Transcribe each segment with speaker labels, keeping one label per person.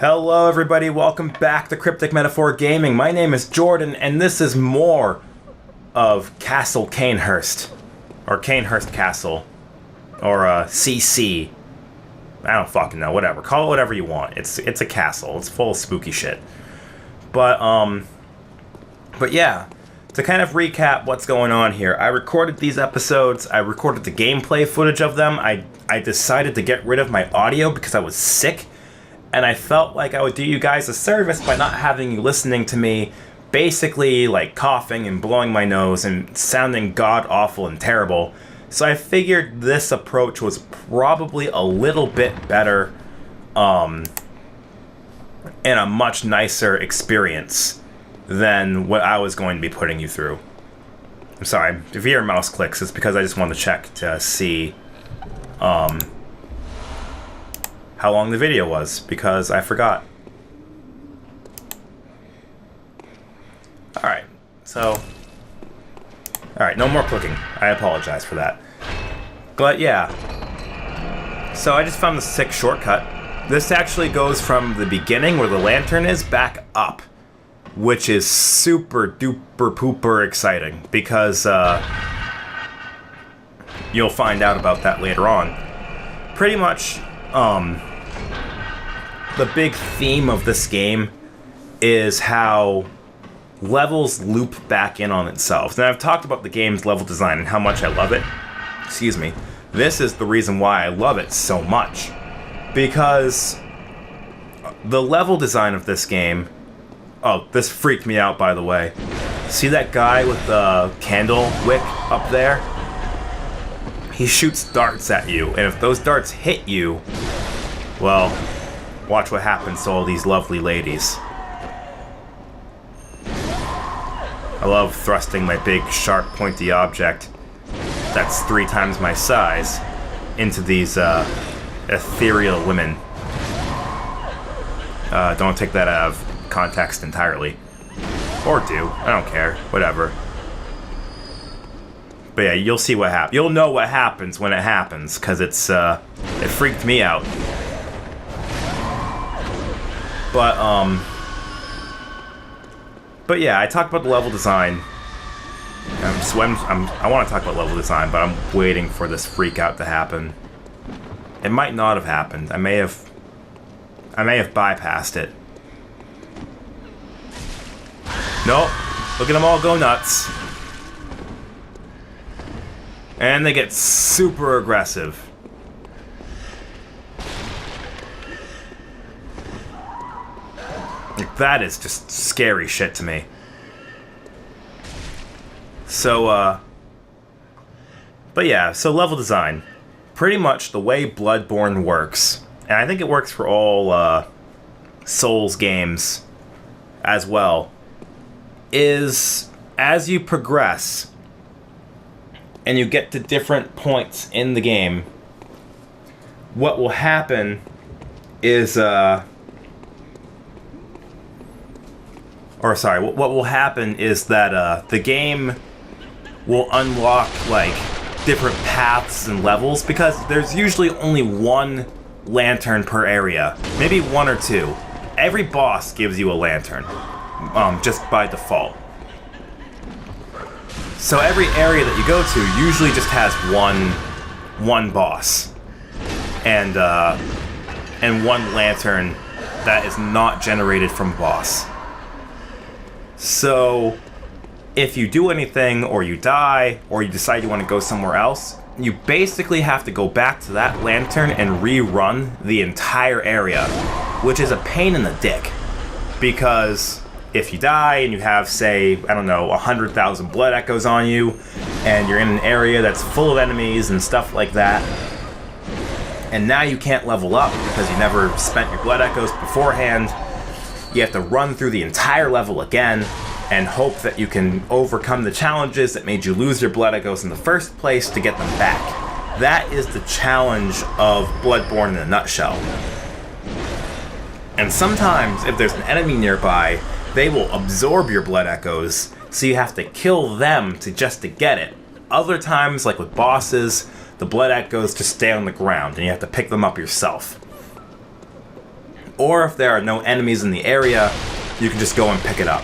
Speaker 1: Hello everybody, welcome back to Cryptic Metaphor Gaming. My name is Jordan, and this is more of Castle Canehurst. Or Canehurst Castle. Or CC. I don't fucking know, whatever. Call it whatever you want. It's a castle. It's full of spooky shit. But yeah, to kind of recap what's going on here, I recorded these episodes, I recorded the gameplay footage of them, I decided to get rid of my audio because I was sick, and I felt like I would do you guys a service by not having you listening to me basically like coughing and blowing my nose and sounding god-awful and terrible. So I figured this approach was probably a little bit better and a much nicer experience than what I was going to be putting you through. I'm sorry, if you hear mouse clicks, it's because I just wanted to check to see how long the video was, because I forgot. Alright, no more clicking. I apologize for that. But yeah, so I just found the sick shortcut. This actually goes from the beginning where the lantern is back up, which is super duper pooper exciting, because you'll find out about that later on. Pretty much, the big theme of this game is how levels loop back in on itself. And I've talked about the game's level design and how much I love it. Excuse me. This is the reason why I love it so much. Because the level design of this game... Oh, this freaked me out, by the way. See that guy with the candle wick up there? He shoots darts at you, and if those darts hit you, well, watch what happens to all these lovely ladies. I love thrusting my big, sharp, pointy object that's 3 times my size into these ethereal women. Don't take that out of context entirely. Or do. I don't care. Whatever. But yeah, you'll see what happens. You'll know what happens when it happens, because it freaked me out. But yeah, I talked about the level design. I want to talk about level design, but I'm waiting for this freak out to happen. It might not have happened. I may have bypassed it. Nope. Look at them all go nuts. And they get super aggressive. Like, that is just scary shit to me. So, but yeah, so level design. Pretty much the way Bloodborne works, and I think it works for all Souls games as well, is as you progress and you get to different points in the game, what will happen is, what will happen is that the game will unlock, like, different paths and levels, because there's usually only one lantern per area. Maybe 1 or 2. Every boss gives you a lantern, just by default. So every area that you go to usually just has one boss. And one lantern that is not generated from a boss. So if you do anything, or you die, or you decide you want to go somewhere else, you basically have to go back to that lantern and rerun the entire area, which is a pain in the dick. Because if you die and you have, say, I don't know, 100,000 blood echoes on you, and you're in an area that's full of enemies and stuff like that, and now you can't level up because you never spent your blood echoes beforehand, you have to run through the entire level again, and hope that you can overcome the challenges that made you lose your blood echoes in the first place to get them back. That is the challenge of Bloodborne in a nutshell. And sometimes, if there's an enemy nearby, they will absorb your blood echoes, so you have to kill them to get it. Other times, like with bosses, the blood echoes just stay on the ground, and you have to pick them up yourself. Or if there are no enemies in the area, you can just go and pick it up.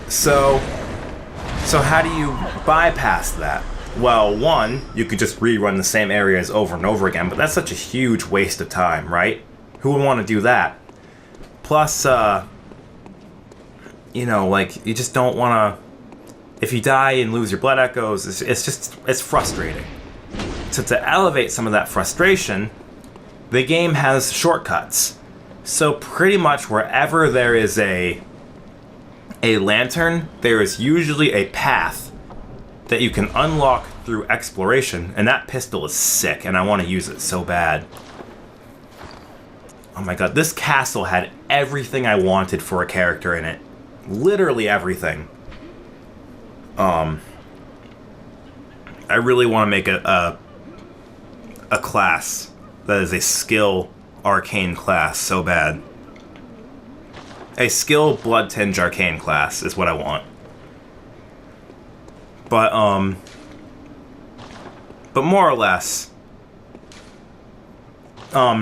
Speaker 1: So how do you bypass that? Well, one, you could just rerun the same areas over and over again, but that's such a huge waste of time, right? Who would want to do that? Plus, you know, like, you just don't want to... If you die and lose your blood echoes, it's frustrating. So to elevate some of that frustration, the game has shortcuts. So pretty much wherever there is a lantern, there is usually a path that you can unlock through exploration, and that pistol is sick, and I want to use it so bad. Oh my god, this castle had everything I wanted for a character in it. Literally everything. I really want to make a class that is a skill arcane class so bad. A skill blood tinge arcane class is what I want. But more or less,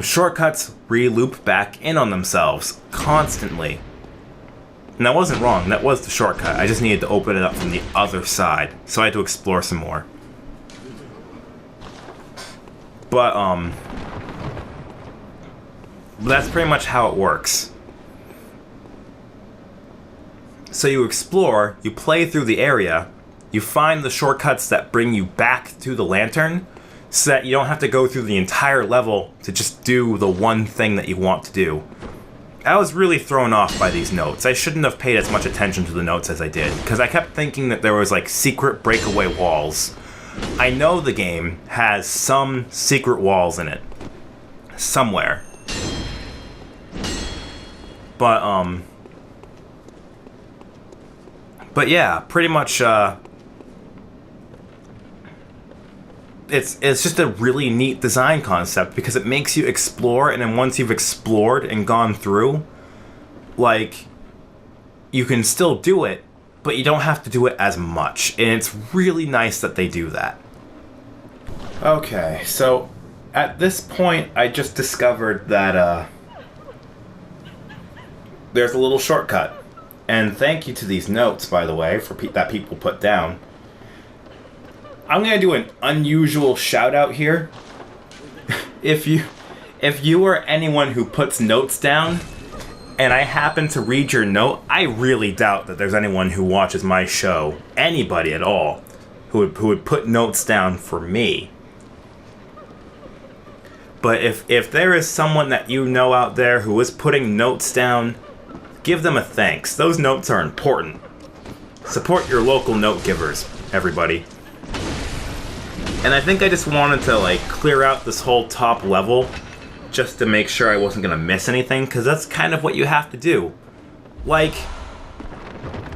Speaker 1: shortcuts re-loop back in on themselves constantly. And that wasn't wrong, that was the shortcut. I just needed to open it up from the other side, so I had to explore some more. But that's pretty much how it works. So you explore, you play through the area, you find the shortcuts that bring you back to the lantern, so that you don't have to go through the entire level to just do the one thing that you want to do. I was really thrown off by these notes. I shouldn't have paid as much attention to the notes as I did, because I kept thinking that there was like secret breakaway walls. I know the game has some secret walls in it. Somewhere. But yeah, pretty much, it's just a really neat design concept because it makes you explore, and then once you've explored and gone through, like, you can still do it, but you don't have to do it as much, and it's really nice that they do that. Okay, so at this point, I just discovered that, there's a little shortcut. And thank you to these notes, by the way, for that people put down. I'm gonna do an unusual shout out here. If you are anyone who puts notes down, and I happen to read your note, I really doubt that there's anyone who watches my show, anybody at all, who would put notes down for me. But if there is someone that you know out there who is putting notes down, give them a thanks. Those notes are important. Support your local note givers, everybody. And I think I just wanted to, like, clear out this whole top level just to make sure I wasn't gonna miss anything, because that's kind of what you have to do. Like,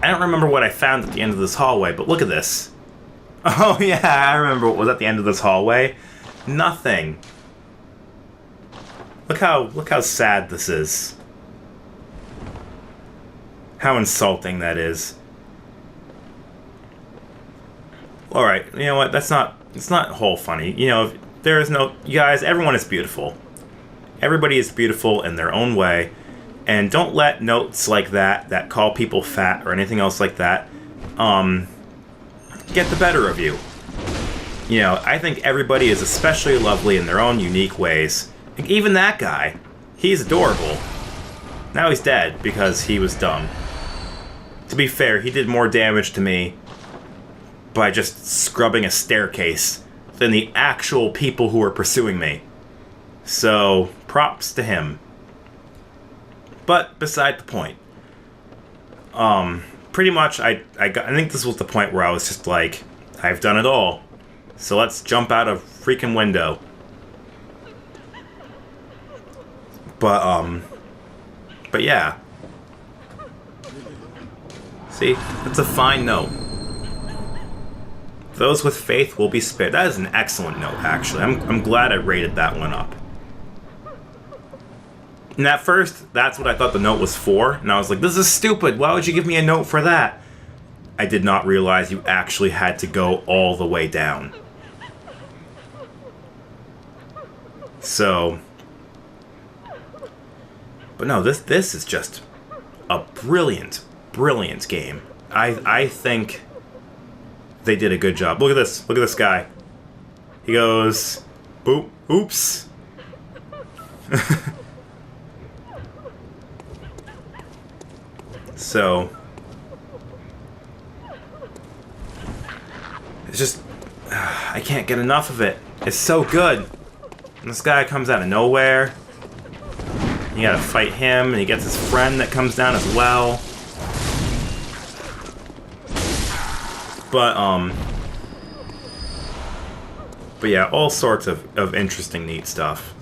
Speaker 1: I don't remember what I found at the end of this hallway, but look at this. Oh yeah, I remember what was at the end of this hallway. Nothing. Look how sad this is. How insulting that is. Alright, you know what, it's not whole funny. You know, there is no, you guys, everyone is beautiful. Everybody is beautiful in their own way, and don't let notes like that call people fat or anything else like that, get the better of you. You know, I think everybody is especially lovely in their own unique ways. Like, even that guy, he's adorable. Now he's dead because he was dumb. To be fair, he did more damage to me by just scrubbing a staircase than the actual people who were pursuing me. So, props to him. But beside the point. Pretty much, I think this was the point where I was just like, I've done it all. So let's jump out a freaking window. But yeah. See, that's a fine note. Those with faith will be spared. That is an excellent note, actually. I'm glad I rated that one up. And at first, that's what I thought the note was for, and I was like, this is stupid, why would you give me a note for that? I did not realize you actually had to go all the way down. So, But no, this is just a brilliant game. I think they did a good job. Look at this guy. He goes, boop, oops. So it's just, I can't get enough of it. It's so good. And this guy comes out of nowhere. You gotta fight him, and he gets his friend that comes down as well. But yeah, all sorts of interesting, neat stuff.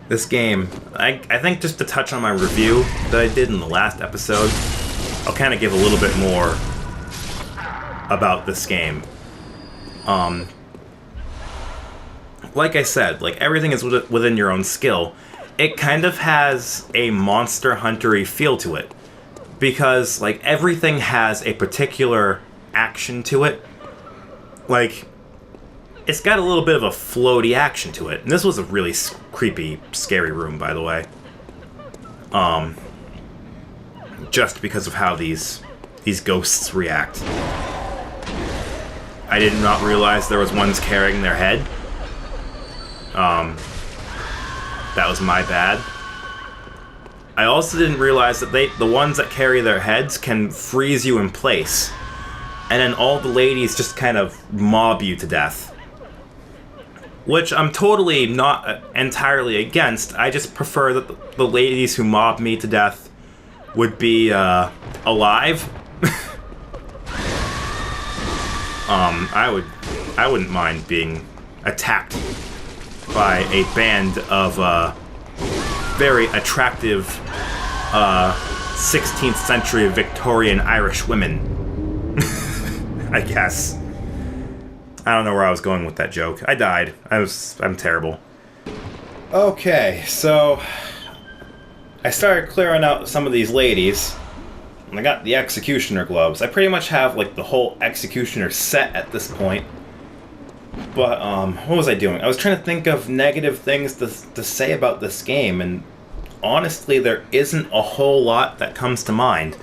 Speaker 1: This game, I think just to touch on my review that I did in the last episode, I'll kind of give a little bit more about this game. Like I said, like everything is within your own skill. It kind of has a Monster Hunter-y feel to it, because like everything has a particular action to it. Like, it's got a little bit of a floaty action to it. And this was a really creepy, scary room, by the way. Just because of how these ghosts react. I did not realize there was ones carrying their head. That was my bad. I also didn't realize that the ones that carry their heads can freeze you in place. And then all the ladies just kind of mob you to death. Which I'm totally not entirely against. I just prefer that the ladies who mob me to death would be alive. I wouldn't mind being attacked by a band of very attractive 16th century Victorian Irish women. I guess. I don't know where I was going with that joke. I died. I'm terrible. Okay, so I started clearing out some of these ladies, and I got the executioner gloves. I pretty much have like the whole executioner set at this point. But what was I doing? I was trying to think of negative things to say about this game, and honestly, there isn't a whole lot that comes to mind.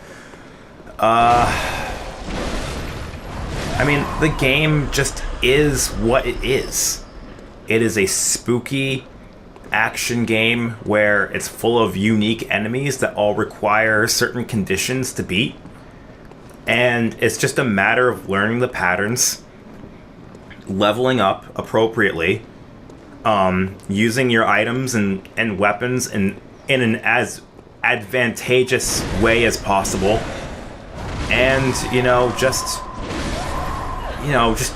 Speaker 1: I mean, the game just is what it is. It is a spooky action game where it's full of unique enemies that all require certain conditions to beat. And it's just a matter of learning the patterns, leveling up appropriately, using your items and weapons in an as advantageous way as possible. And, just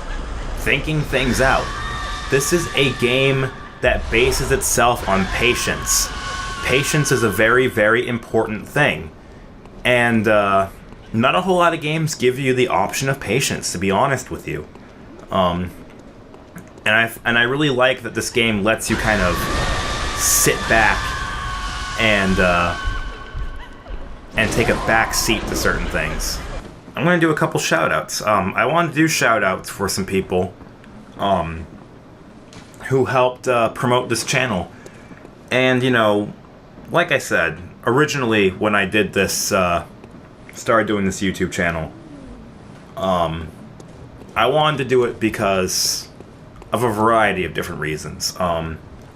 Speaker 1: thinking things out. This is a game that bases itself on patience. Patience is a very, very important thing. And not a whole lot of games give you the option of patience, to be honest with you. And I really like that this game lets you kind of sit back and take a back seat to certain things. I'm going to do a couple shout-outs. I want to do shout-outs for some people who helped promote this channel. And, like I said, originally when I did this, started doing this YouTube channel, I wanted to do it because of a variety of different reasons.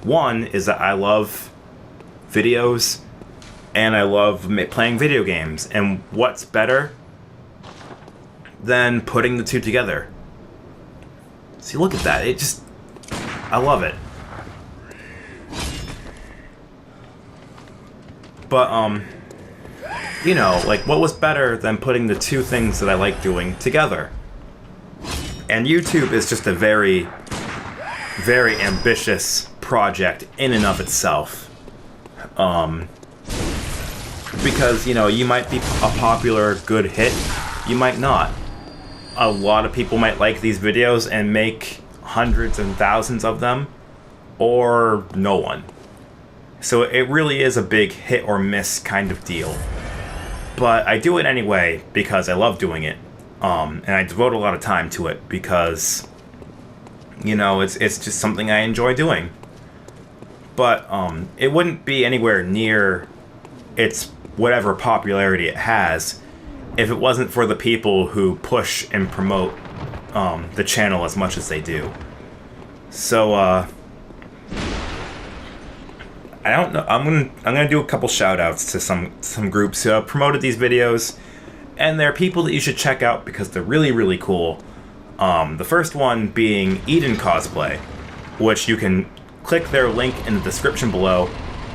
Speaker 1: One is that I love videos, and I love playing video games. And what's better than putting the two together? See, look at that. I love it. But, like, what was better than putting the two things that I like doing together? And YouTube is just a very, very ambitious project in and of itself. Because, you might be a popular, good hit, you might not. A lot of people might like these videos and make hundreds and thousands of them, or no one. So it really is a big hit or miss kind of deal. But I do it anyway because I love doing it. And I devote a lot of time to it because, it's just something I enjoy doing. but it wouldn't be anywhere near its whatever popularity it has if it wasn't for the people who push and promote the channel as much as they do. So I don't know. I'm gonna do a couple shout outs to some groups who have promoted these videos, and they're people that you should check out because they're really, really cool. The first one being Eden Cosplay, which you can click their link in the description below,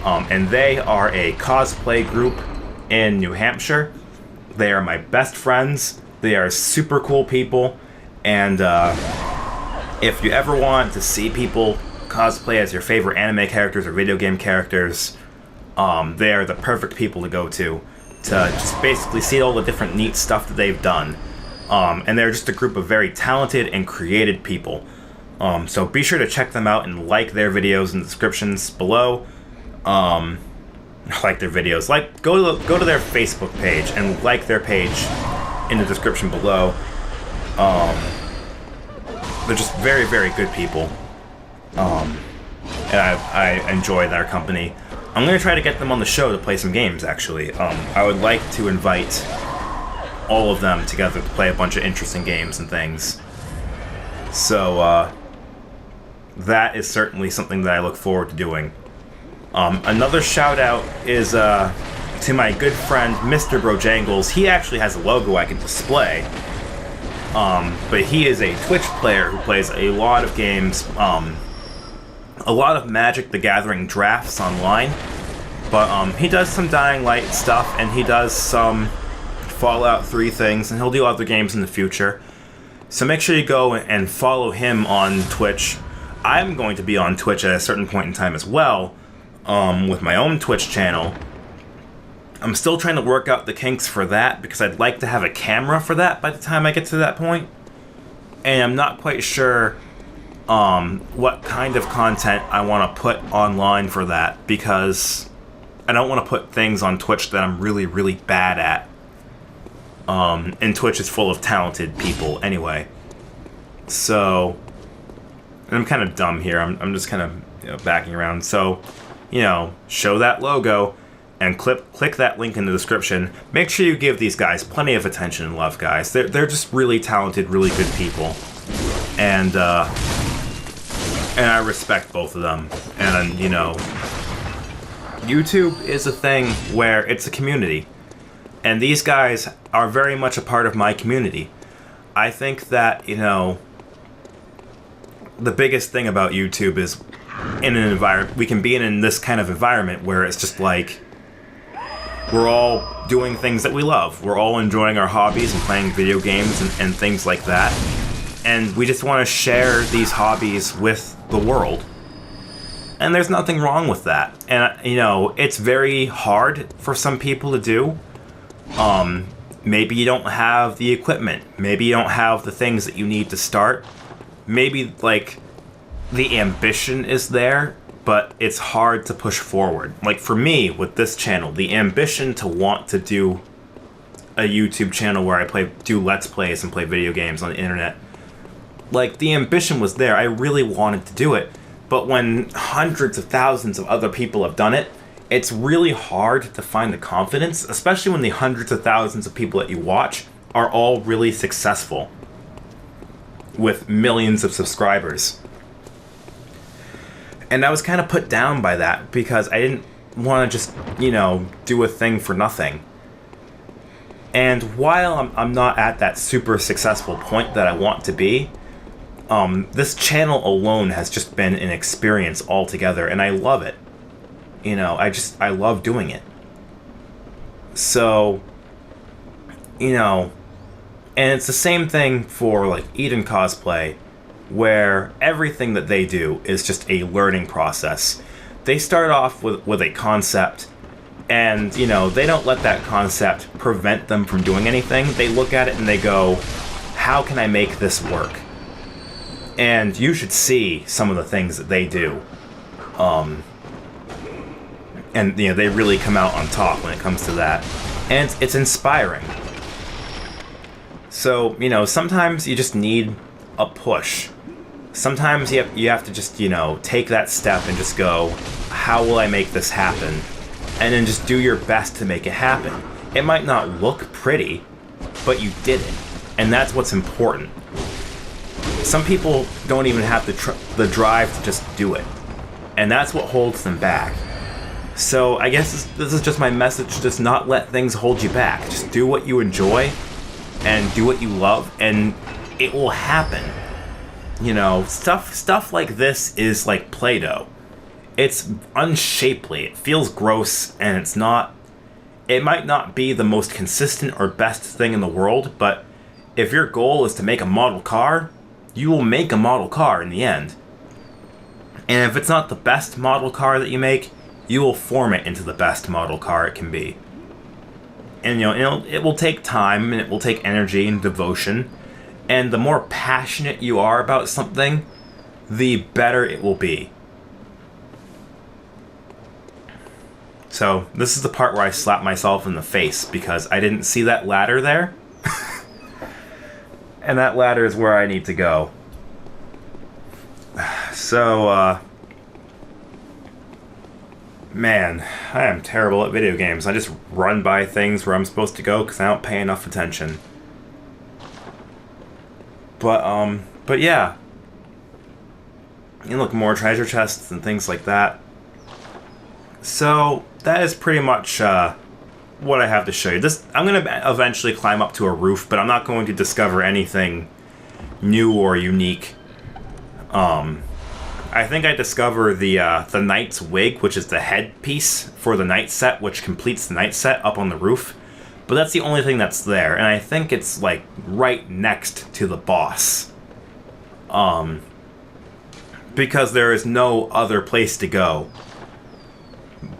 Speaker 1: and they are a cosplay group in New Hampshire. They are my best friends. They are super cool people, and if you ever want to see people cosplay as your favorite anime characters or video game characters, they are the perfect people to go to just basically see all the different neat stuff that they've done. And they're just a group of very talented and creative people. So be sure to check them out and like their videos in the descriptions below. Like their videos. Go to their Facebook page and like their page in the description below. They're just very, very good people. And I enjoy their company. I'm going to try to get them on the show to play some games, actually. I would like to invite all of them together to play a bunch of interesting games and things. So, that is certainly something that I look forward to doing. Another shout out is to my good friend, Mr. Brojangles. He actually has a logo I can display. But he is a Twitch player who plays a lot of games, a lot of Magic the Gathering drafts online, but he does some Dying Light stuff, and he does some Fallout 3 things, and he'll do other games in the future. So make sure you go and follow him on Twitch. I'm going to be on Twitch at a certain point in time as well, with my own Twitch channel. I'm still trying to work out the kinks for that, because I'd like to have a camera for that by the time I get to that point. And I'm not quite sure what kind of content I want to put online for that, because I don't want to put things on Twitch that I'm really, really bad at. And Twitch is full of talented people anyway. So, and I'm kind of dumb here. I'm just kind of backing around. So, show that logo and click that link in the description. Make sure you give these guys plenty of attention and love, guys. They're just really talented, really good people. And I respect both of them. And, YouTube is a thing where it's a community. And these guys are very much a part of my community. I think that, the biggest thing about YouTube is in an environment, we can be in this kind of environment where it's just like, we're all doing things that we love. We're all enjoying our hobbies and playing video games and things like that. And we just want to share these hobbies with the world. And there's nothing wrong with that. And, it's very hard for some people to do. Maybe you don't have the equipment. Maybe you don't have the things that you need to start. Maybe, the ambition is there, but it's hard to push forward. Like, for me, with this channel, the ambition to want to do a YouTube channel where I do Let's Plays and play video games on the internet, the ambition was there. I really wanted to do it. But when hundreds of thousands of other people have done it, it's really hard to find the confidence, especially when the hundreds of thousands of people that you watch are all really successful with millions of subscribers. And I was kind of put down by that because I didn't want to just, do a thing for nothing. And while I'm not at that super successful point that I want to be, this channel alone has just been an experience altogether, and I love it. I love doing it. So, and it's the same thing for, Eden Cosplay, where everything that they do is just a learning process. They start off with a concept, and, they don't let that concept prevent them from doing anything. They look at it and they go, how can I make this work? And you should see some of the things that they do. And, they really come out on top when it comes to that. And it's inspiring. So, sometimes you just need a push. Sometimes you have to just, take that step and just go, how will I make this happen? And then just do your best to make it happen. It might not look pretty, but you did it. And that's what's important. Some people don't even have the drive to just do it. And that's what holds them back. So I guess this is just my message, just not let things hold you back. Just do what you enjoy and do what you love, and it will happen. Stuff like this is like Play-Doh. It's unshapely, it feels gross, and it might not be the most consistent or best thing in the world, but if your goal is to make a model car, you will make a model car in the end. And if it's not the best model car that you make, you will form it into the best model car it can be. And it will take time, and it will take energy and devotion, and the more passionate you are about something, the better it will be. So this is the part where I slap myself in the face because I didn't see that ladder there. And that ladder is where I need to go. So, man, I am terrible at video games. I just run by things where I'm supposed to go because I don't pay enough attention. But yeah. Look, more treasure chests and things like that. So, that is pretty much, what I have to show you. I'm going to eventually climb up to a roof, but I'm not going to discover anything new or unique. I think I discovered the knight's wig, which is the headpiece for the knight set, which completes the knight set up on the roof. But that's the only thing that's there, and I think it's like right next to the boss. Because there is no other place to go.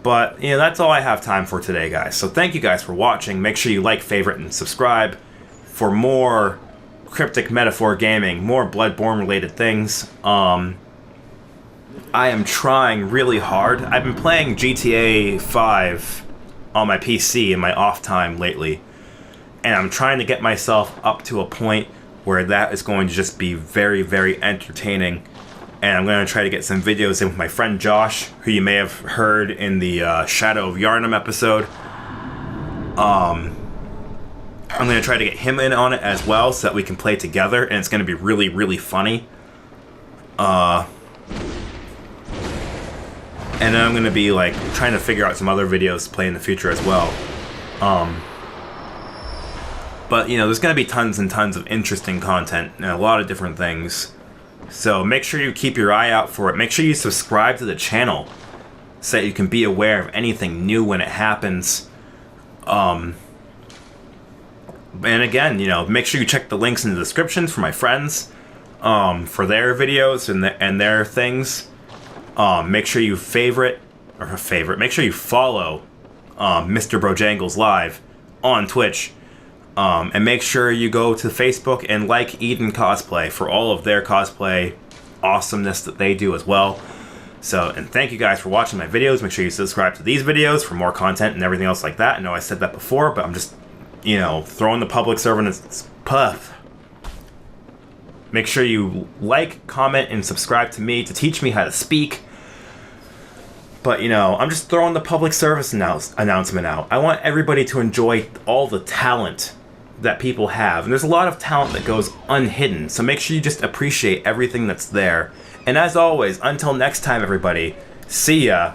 Speaker 1: But, that's all I have time for today, guys. So thank you guys for watching. Make sure you like, favorite, and subscribe for more Cryptic Metaphor Gaming, more Bloodborne-related things. I am trying really hard. I've been playing GTA 5 on my PC in my off time lately. And I'm trying to get myself up to a point where that is going to just be very, very entertaining. And I'm going to try to get some videos in with my friend Josh, who you may have heard in the Shadow of Yharnam episode. I'm going to try to get him in on it as well so that we can play together, and it's going to be really, really funny. And then I'm going to be like trying to figure out some other videos to play in the future as well. But there's going to be tons and tons of interesting content and a lot of different things. So make sure you keep your eye out for it. Make sure you subscribe to the channel so that you can be aware of anything new when it happens. And again, make sure you check the links in the descriptions for my friends, for their videos and their things. Make sure you make sure you follow Mr. Brojangles Live on Twitch. And make sure you go to Facebook and like Eden Cosplay for all of their cosplay awesomeness that they do as well. So, and thank you guys for watching my videos. Make sure you subscribe to these videos for more content and everything else like that. I know I said that before, but I'm just, throwing the public servant puff. Make sure you like, comment, and subscribe to me to teach me how to speak. But, I'm just throwing the public service announcement out. I want everybody to enjoy all the talent that people have. And there's a lot of talent that goes unhidden. So make sure you just appreciate everything that's there. And as always, until next time, everybody, see ya.